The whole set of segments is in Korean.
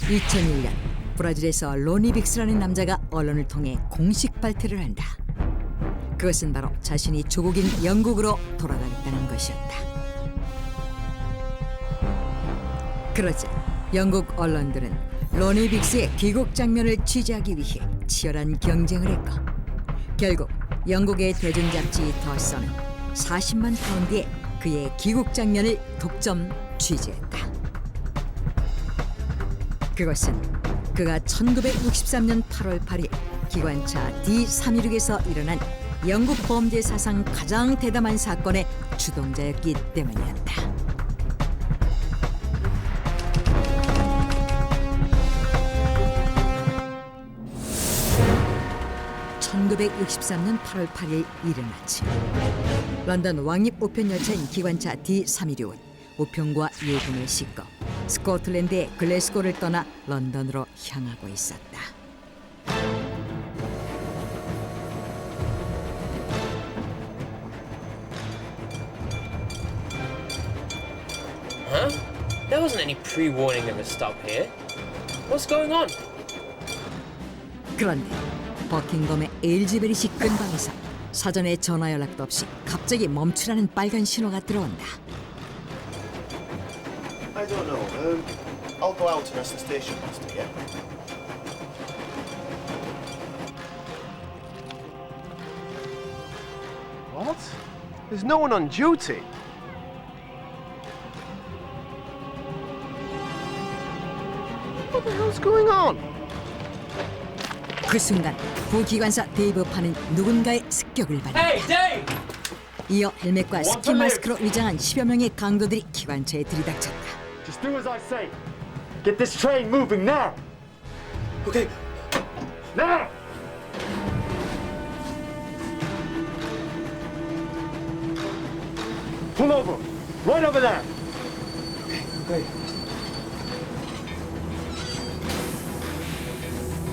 2001년 브라질에서 로니 빅스라는 남자가 언론을 통해 공식 발표를 한다. 그것은 바로 자신이 조국인 영국으로 돌아가겠다는 것이었다. 그러자 영국 언론들은 로니 빅스의 귀국 장면을 취재하기 위해 치열한 경쟁을 했고 결국 영국의 대중 잡지 더 선은 40만 파운드의 그의 귀국 장면을 독점 취재했다. 그것은 그가 1963년 8월 8일 기관차 D316에서 일어난 영국 범죄 사상 가장 대담한 사건의 주동자였기 때문이었다. (1963년 8월 8일) 이른 아침 런던 왕립 우편 열차인 기관차 D316은 우편과 예금을 싣고 스코틀랜드의 글래스고를 떠나 런던으로 향하고 있었다. Huh? There wasn't any pre-warning of a stop here. What's going on? 그런데 버킹엄의 에일즈베리시 근방에서 사전에 전화 연락도 없이 갑자기 멈추라는 빨간 신호가 들어온다. I don't know. I'll go out and ask the station master, yeah? What? There's no one on duty. What the hell's going on? 그 순간 부기관사 데이브 파는 누군가의 습격을 받는다. Hey, Dave! 이어 헬멧과 스키 마스크로 위장한 10여 명의 강도들이 기관차에 들이닥쳤다. Just do as I say. Get this train moving now. Okay. Now! Pull over. Right over there. Okay.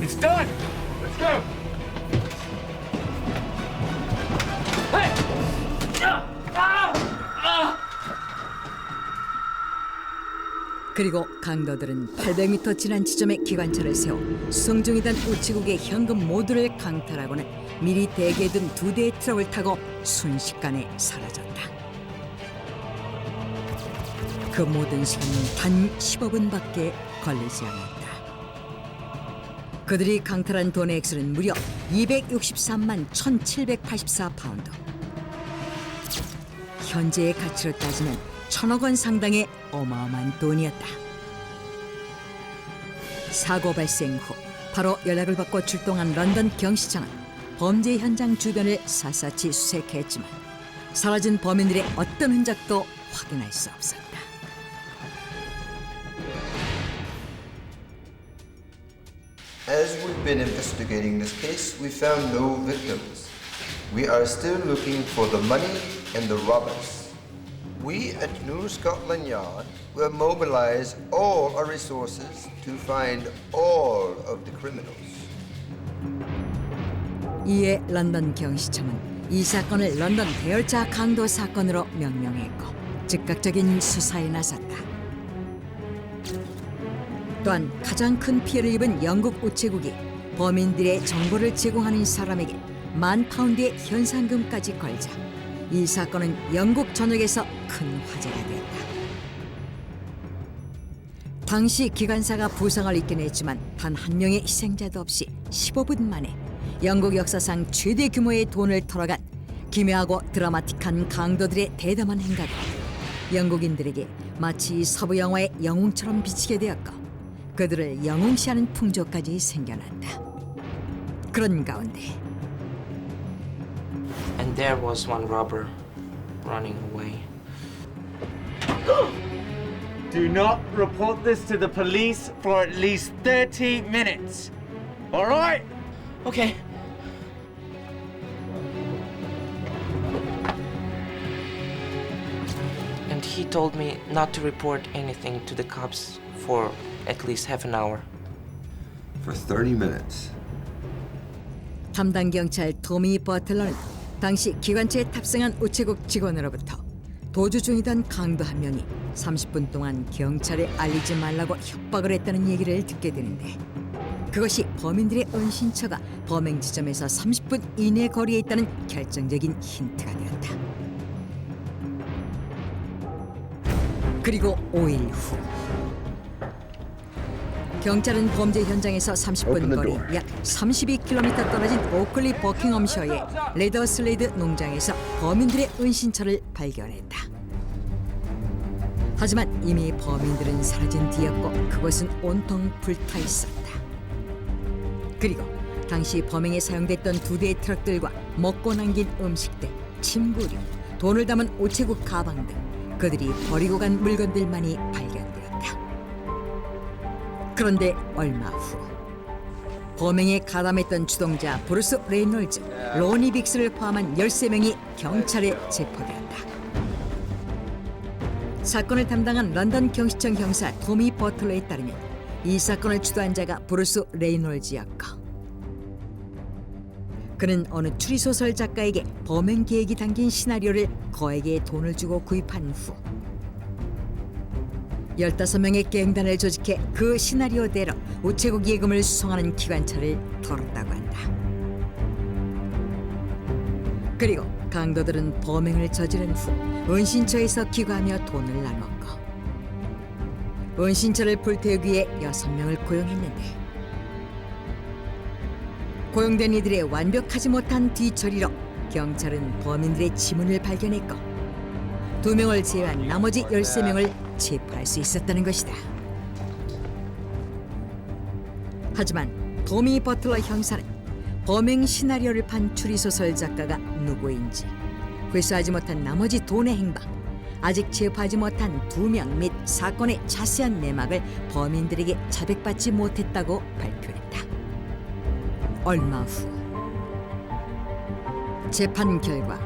It's done. Let's go. 그리고 강도들은 800m 지난 지점에 기관차를 세워 수송 중이던 우체국의 현금 모두를 강탈하고는 미리 대기해둔 2대의 트럭을 타고 순식간에 사라졌다. 그 모든 시간은 단 15분밖에 걸리지 않았다. 그들이 강탈한 돈의 액수는 무려 263만 1,784파운드. 현재의 가치로 따지면 1,000억 원 상당의 어마어마한 돈이었다. 사고 발생 후 바로 연락을 받고 출동한 런던 경시청은 범죄 현장 주변을 샅샅이 수색했지만 사라진 범인들의 어떤 흔적도 확인할 수 없었다. As we've been investigating this case, we found no victims. We are still looking for the money and the robbers. We at New Scotland Yard will mobilize all our resources to find all of the criminals. 이에 런던 경시청은 이 사건을 런던 대열차 강도 사건으로 명명했고 즉각적인 수사에 나섰다. 또한 가장 큰 피해를 입은 영국 우체국이 범인들의 정보를 제공하는 사람에게 £10,000의 현상금까지 걸자 이 사건은 영국 전역에서 큰 화제가 되었다. 당시 기관사가 부상을 입긴 했지만 단 한 명의 희생자도 없이 15분 만에 영국 역사상 최대 규모의 돈을 털어간 기묘하고 드라마틱한 강도들의 대담한 행각은 영국인들에게 마치 서부 영화의 영웅처럼 비치게 되었고 그들을 영웅시하는 풍조까지 생겨났다. 그런 가운데 And there was one robber running away. Do not report this to the police for at least 30 minutes. All right? Okay. And he told me not to report anything to the cops for at least half an hour. For 30 minutes. 담당 경찰 토미 버틀러는 당시 기관차에 탑승한 우체국 직원으로부터 도주 중이던 강도 한 명이 30분 동안 경찰에 알리지 말라고 협박을 했다는 얘기를 듣게 되는데 그것이 범인들의 은신처가 범행 지점에서 30분 이내 거리에 있다는 결정적인 힌트가 되었다. 그리고 5일 후 경찰은 범죄 현장에서 30분 거리 약 32km 떨어진 오클리 버킹엄셔의 레더슬레이드 농장에서 범인들의 은신처를 발견했다. 하지만 이미 범인들은 사라진 뒤였고 그곳은 온통 불타 있었다. 그리고 당시 범행에 사용됐던 2대의 트럭들과 먹고 남긴 음식들, 침구류, 돈을 담은 우체국 가방 등 그들이 버리고 간 물건들만이 발견되었다. 그런데 얼마 후 범행에 가담했던 주동자 브루스 레이놀즈, 로니 빅스를 포함한 13명이 경찰에 체포되었다. 사건을 담당한 런던 경시청 형사 토미 버틀러에 따르면 이 사건을 주도한 자가 브루스 레이놀즈였고 그는 어느 추리소설 작가에게 범행 계획이 담긴 시나리오를 거액의 돈을 주고 구입한 후 15명의 갱단을 조직해 그 시나리오대로 우체국 예금을 수송하는 기관차를 털었다고 한다. 그리고 강도들은 범행을 저지른 후 은신처에서 기거하며 돈을 나눴고 은신처를 불태우기 위해 6명을 고용했는데 고용된 이들의 완벽하지 못한 뒤처리로 경찰은 범인들의 지문을 발견했고 2명을 제외한 나머지 13명을 체포할 수 있었다는 것이다. 하지만 토미 버틀러 형사는 범행 시나리오를 판 추리소설 작가가 누구인지 회수하지 못한 나머지 돈의 행방, 아직 체포하지 못한 2명 및 사건의 자세한 내막을 범인들에게 자백받지 못했다고 발표했다. 얼마 후 재판 결과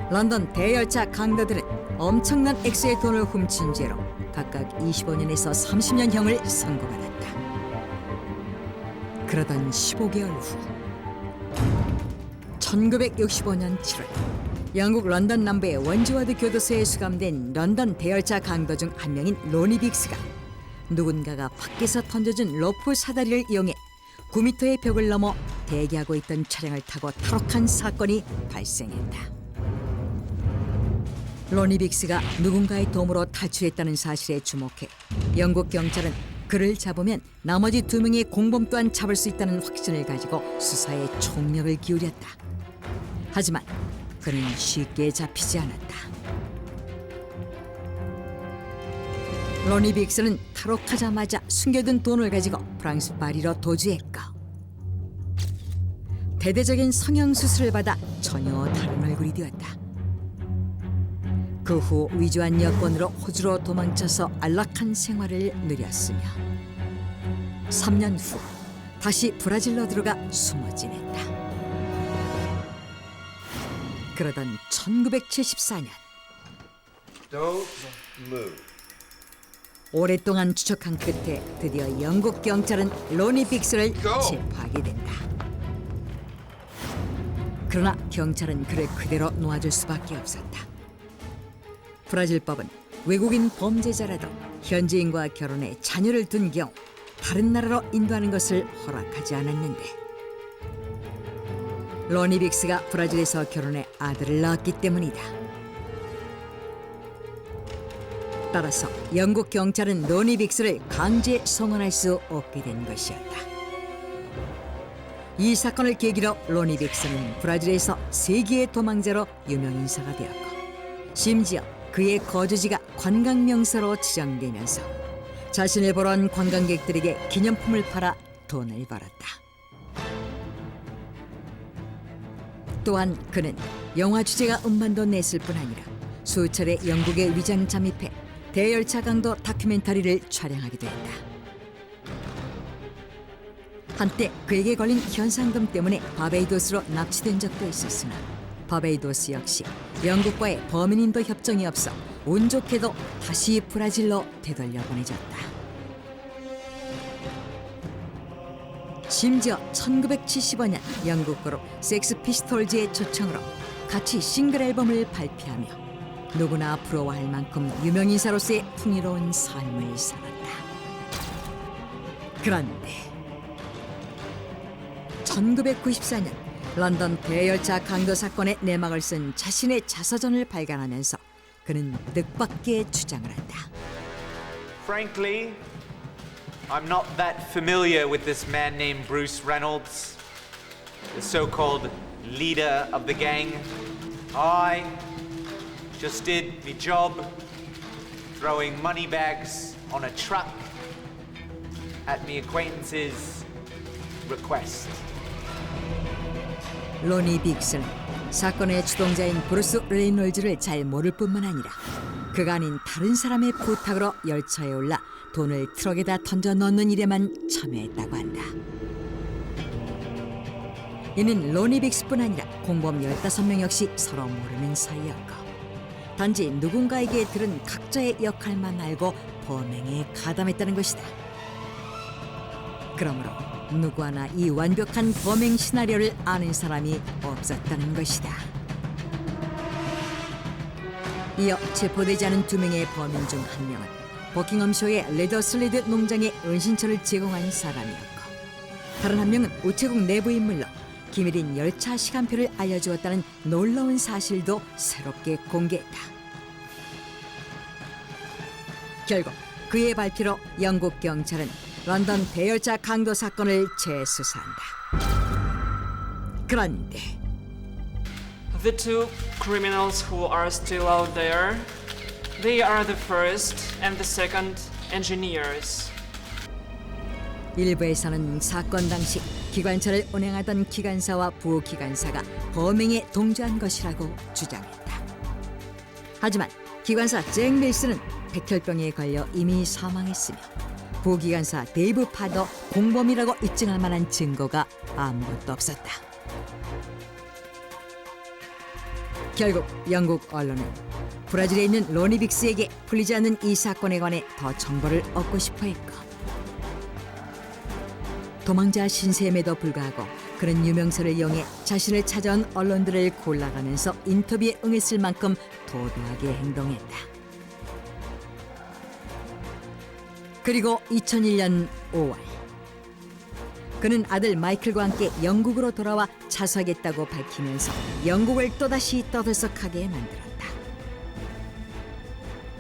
런던 대열차 강도들은 엄청난 액수의 돈을 훔친 죄로 각각 25년에서 30년형을 선고받았다. 그러던 15개월 후 1965년 7월 영국 런던 남부의 원즈워드 교도소에 수감된 런던 대열차 강도 중 한 명인 로니 빅스가 누군가가 밖에서 던져준 로프 사다리를 이용해 9m의 벽을 넘어 대기하고 있던 차량을 타고 탈옥한 사건이 발생했다. 로니 빅스가 누군가의 도움으로 탈출했다는 사실에 주목해 영국 경찰은 그를 잡으면 나머지 2명의 공범 또한 잡을 수 있다는 확신을 가지고 수사에 총력을 기울였다. 하지만 그는 쉽게 잡히지 않았다. 로니 빅스는 탈옥하자마자 숨겨둔 돈을 가지고 프랑스 파리로 도주했고 대대적인 성형수술을 받아 전혀 다른 얼굴이 되었다. 그 후 위조한 여권으로 호주로 도망쳐서 안락한 생활을 누렸으며 3년 후 다시 브라질로 들어가 숨어 지냈다. 그러던 1974년 Don't move. 오랫동안 추적한 끝에 드디어 영국 경찰은 로니 빅스를 체포하게 된다. 그러나 경찰은 그를 그대로 놓아줄 수밖에 없었다. 브라질법은 외국인 범죄자라도 현지인과 결혼해 자녀를 둔 경우 다른 나라로 인도하는 것을 허락하지 않았는데 로니 빅스가 브라질에서 결혼해 아들을 낳았기 때문이다. 따라서 영국 경찰은 로니 빅스를 강제 송환할 수 없게 된 것이었다. 이 사건을 계기로 로니 빅스는 브라질에서 세계의 도망자로 유명인사가 되었고 심지어 그의 거주지가 관광명소로 지정되면서 자신을 보러 온 관광객들에게 기념품을 팔아 돈을 벌었다. 또한 그는 영화 주제가 음반도 냈을 뿐 아니라 수차례 영국에 위장 잠입해 대열차 강도 다큐멘터리를 촬영하기도 했다. 한때 그에게 걸린 현상금 때문에 바베이도스로 납치된 적도 있었으나 바베이도스 역시 영국과의 범인인도 협정이 없어 운 좋게도 다시 브라질로 되돌려 보내졌다. 심지어 1975년 영국 그룹 섹스 피스톨즈의 초청으로 같이 싱글 앨범을 발표하며 누구나 부러워할 만큼 유명인사로서의 풍요로운 삶을 살았다. 그런데 1994년 런던 대열차 강도 사건의 내막을 쓴 자신의 자서전을 발간하면서 그는 뜻밖의 주장을 한다. Frankly, I'm not that familiar with this man named Bruce Reynolds, the so-called leader of the gang. I just did my job throwing money bags on a truck at me acquaintance's request. 로니 빅스는 사건의 주동자인 브루스 레이놀즈를 잘 모를 뿐만 아니라 그가 아닌 다른 사람의 부탁으로 열차에 올라 돈을 트럭에다 던져 넣는 일에만 참여했다고 한다. 이는 로니 빅스뿐 아니라 공범 15명 역시 서로 모르는 사이였고 단지 누군가에게 들은 각자의 역할만 알고 범행에 가담했다는 것이다. 그러므로 누구 하나 이 완벽한 범행 시나리오를 아는 사람이 없었다는 것이다. 이어 체포되지 않은 2명의 범인 중 한 명은 버킹엄쇼의 레더슬리드 농장에 은신처를 제공한 사람이었고 다른 한 명은 우체국 내부 인물로 기밀인 열차 시간표를 알려주었다는 놀라운 사실도 새롭게 공개했다. 결국 그의 발표로 영국 경찰은 런던 대열차 강도 사건을 재수사한다. 그런데 The two criminals who are still out there, they are the first and the second engineers. 일부에서는 사건 당시 기관차를 운행하던 기관사와 부기관사가 범행에 동조한 것이라고 주장했다. 하지만 기관사 잭 밀스는 백혈병에 걸려 이미 사망했으며 부기관사 데이브 파더 공범이라고 입증할 만한 증거가 아무것도 없었다. 결국 영국 언론은 브라질에 있는 로니 빅스에게 풀리지 않는 이 사건에 관해 더 정보를 얻고 싶어 했고 도망자 신세임에도 불구하고 그는 유명세를 이용해 자신을 찾아온 언론들을 골라가면서 인터뷰에 응했을 만큼 도도하게 행동했다. 그리고 2001년 5월 그는 아들 마이클과 함께 영국으로 돌아와 자수하겠다고 밝히면서 영국을 또다시 떠들썩하게 만들었다.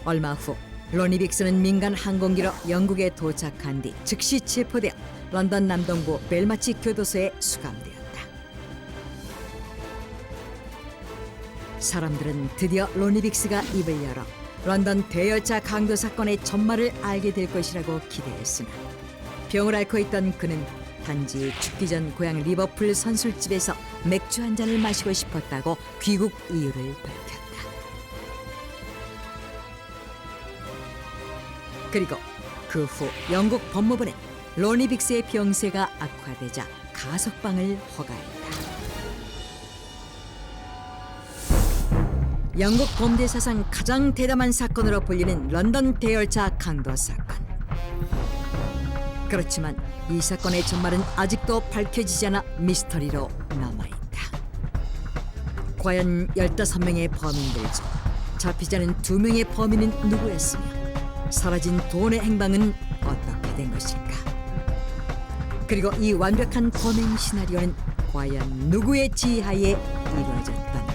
얼마 후 로니 빅스는 민간 항공기로 영국에 도착한 뒤 즉시 체포되어 런던 남동부 벨마치 교도소에 수감되었다. 사람들은 드디어 로니 빅스가 입을 열어 런던 대열차 강도 사건의 전말을 알게 될 것이라고 기대했으나 병을 앓고 있던 그는 단지 죽기 전 고향 리버풀 선술집에서 맥주 한 잔을 마시고 싶었다고 귀국 이유를 밝혔다. 그리고 그 후 영국 법무부는 로니 빅스의 병세가 악화되자 가석방을 허가했다. 영국 범죄 사상 가장 대담한 사건으로 불리는 런던 대열차 강도 사건. 그렇지만 이 사건의 전말은 아직도 밝혀지지 않아 미스터리로 남아있다. 과연 15명의 범인들 중 잡히지 않은 2명의 범인은 누구였으며 사라진 돈의 행방은 어떻게 된 것일까? 그리고 이 완벽한 범행 시나리오는 과연 누구의 지휘하에 이루어졌던